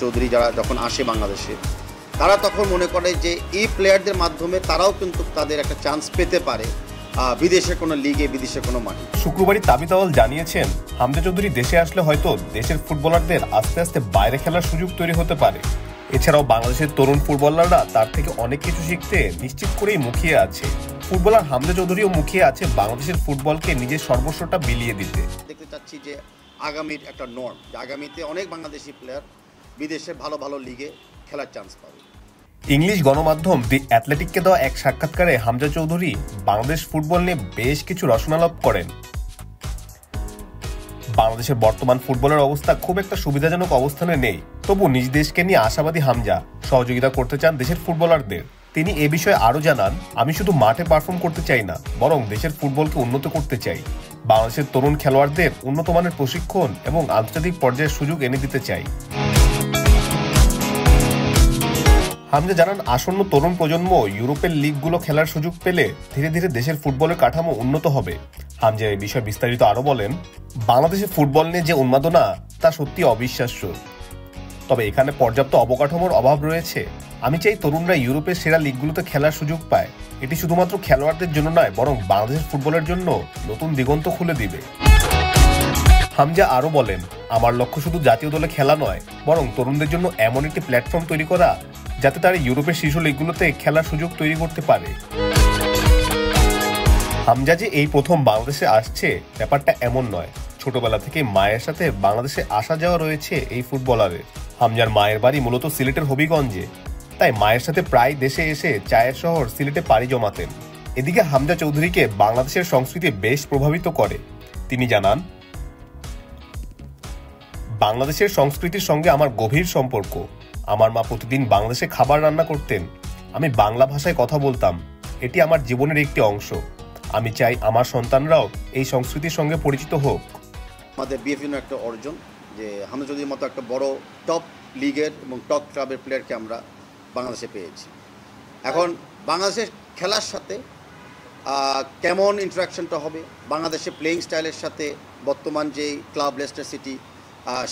চৌধুরী যারা যখন আসে বাংলাদেশে, তারা তখন মনে করে যে এই প্লেয়ারদের মাধ্যমে তারাও কিন্তু তাদের একটা চান্স পেতে পারে বিদেশের কোনো লিগে, বিদেশের কোনো মাঠে। শুক্রবারই তাবিদ আউয়াল জানিয়েছেন, হামজা চৌধুরী দেশে আসলে হয়তো দেশের ফুটবলারদের আস্তে আস্তে বাইরে খেলার সুযোগ তৈরি হতে পারে। এছাড়াও বাংলাদেশের তরুণ ফুটবলাররা তার থেকে অনেক কিছু শিখতে নিশ্চিত করেই মুখিয়ে আছে। ফুটবলার হামজা চৌধুরীও মুখিয়ে আছে বাংলাদেশের ফুটবলকে নিজের সর্বস্বটা বিলিয়ে দিতে। দেখতে চাচ্ছি যে আগামীর একটা নর্ম, যে আগামীতে অনেক বাংলাদেশি প্লেয়ার বিদেশে ভালো ভালো লিগে খেলার চান্স পাবে। ইংলিশ গণমাধ্যম দি অ্যাথলেটিককে দেওয়া এক সাক্ষাৎকারে হামজা চৌধুরী বাংলাদেশ ফুটবল নিয়ে বেশ কিছু রসনালাপ করেন। বাংলাদেশের বর্তমান ফুটবলের অবস্থা খুব একটা সুবিধাজনক অবস্থানে নেই, তবু নিজ দেশকে নিয়ে আশাবাদী হামজা সহযোগিতা করতে চান দেশের ফুটবলারদের। তিনি এ বিষয়ে আরও জানান, আমি শুধু মাঠে পারফর্ম করতে চাই না, বরং দেশের ফুটবলকে উন্নত করতে চাই। বাংলাদেশের তরুণ খেলোয়াড়দের উন্নত মানের প্রশিক্ষণ এবং আন্তর্জাতিক পর্যায়ের সুযোগ এনে দিতে চাই। হামজা জানান, আসন্ন তরুণ প্রজন্ম ইউরোপের লিগগুলো খেলার সুযোগ পেলে ধীরে ধীরে দেশের ফুটবলের কাঠামো উন্নত হবে। হামজা এই বিষয়ে বিস্তারিত আরও বলেন, বাংলাদেশের ফুটবল নিয়ে যে উন্মাদনা তা সত্যি অবিশ্বাস্য, তবে এখানে পর্যাপ্ত অবকাঠামোর অভাব রয়েছে। আমি চাই তরুণরা ইউরোপের সেরা লিগগুলোতে খেলার সুযোগ পায়। এটি শুধুমাত্র খেলোয়াড়দের জন্য নয়, বরং বাংলাদেশের ফুটবলের জন্য নতুন দিগন্ত খুলে দিবে। হামজা আরও বলেন, আমার লক্ষ্য শুধু জাতীয় দলে খেলা নয়, বরং তরুণদের জন্য এমন একটি প্ল্যাটফর্ম তৈরি করা যাতে তারা ইউরোপের শীর্ষ লিগগুলোতে খেলার সুযোগ তৈরি করতে পারে। হামজা যে এই প্রথম বাংলাদেশে আসছে, ব্যাপারটা এমন নয়। ছোটবেলা থেকে মায়ের সাথে বাংলাদেশে আসা যাওয়া রয়েছে এই ফুটবলারের। হামজার মায়ের বাড়ি মূলত সিলেটের হবিগঞ্জে, তাই মায়ের সাথে প্রায় দেশে এসে চায়ের শহর সিলেটে পাড়ি জমাতেন। এদিকে হামজা চৌধুরীকে বাংলাদেশের সংস্কৃতি বেশ প্রভাবিত করে। তিনি জানান, বাংলাদেশের সংস্কৃতির সঙ্গে আমার গভীর সম্পর্ক। আমার মা প্রতিদিন বাংলাদেশে খাবার রান্না করতেন, আমি বাংলা ভাষায় কথা বলতাম। এটি আমার জীবনের একটি অংশ। আমি চাই আমার সন্তানরাও এই সংস্কৃতির সঙ্গে পরিচিত হোক। আমাদের বিএফএর একটা অর্জন যে হামজা চৌধুরীর মতো একটা বড় টপ লিগের এবং টপ ক্লাবের প্লেয়ারকে আমরা বাংলাদেশে পেয়েছি। এখন বাংলাদেশের খেলার সাথে কেমন ইন্টারাকশনটা হবে, বাংলাদেশের প্লেয়িং স্টাইলের সাথে বর্তমান যে ক্লাব লেস্টার সিটি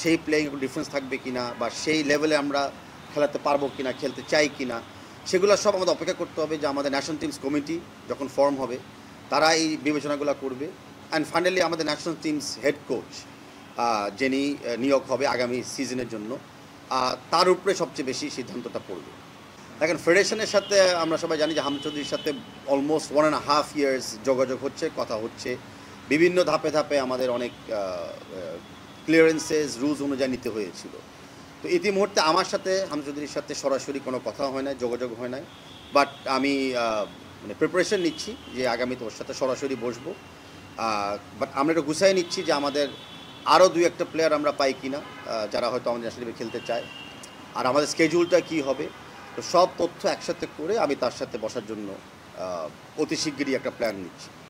সেই প্লেয়িং একটু ডিফারেন্স থাকবে কিনা, বা সেই লেভেলে আমরা খেলাতে পারবো কিনা, খেলতে চাই কিনা, সেগুলো সব আমাদের অপেক্ষা করতে হবে। যে আমাদের ন্যাশনাল টিমস কমিটি যখন ফর্ম হবে তারা এই বিবেচনাগুলো করবে। অ্যান্ড ফাইনালি আমাদের ন্যাশনাল টিমস হেড কোচ যিনি নিয়োগ হবে আগামী সিজনের জন্য, তার উপরে সবচেয়ে বেশি সিদ্ধান্তটা পড়বে। দেখেন, ফেডারেশনের সাথে আমরা সবাই জানি যে হামজা চৌধুরীর সাথে অলমোস্ট 1.5 ইয়ার্স যোগাযোগ হচ্ছে, কথা হচ্ছে। বিভিন্ন ধাপে ধাপে আমাদের অনেক ক্লিয়ারেন্সেস রুলস অনুযায়ী নিতে হয়েছিল। তো ইতিমুহূর্তে আমার সাথে হামজা চৌধুরীর সাথে সরাসরি কোনো কথা হয় নাই, যোগাযোগ হয় নাই। বাট আমি মানে প্রিপারেশন নিচ্ছি যে আগামীতে ওর সাথে সরাসরি বসবো। বাট আমরা এটা গুছাই নিচ্ছি যে আমাদের আরও 2-1টা প্লেয়ার আমরা পাই কিনা যারা হয়তো আমাদের ন্যাশনাল টিমে খেলতে চায়, আর আমাদের স্কেডিউলটা কী হবে। তো সব তথ্য একসাথে করে আমি তার সাথে বসার জন্য অতি শিগগিরই একটা প্ল্যান নিচ্ছি।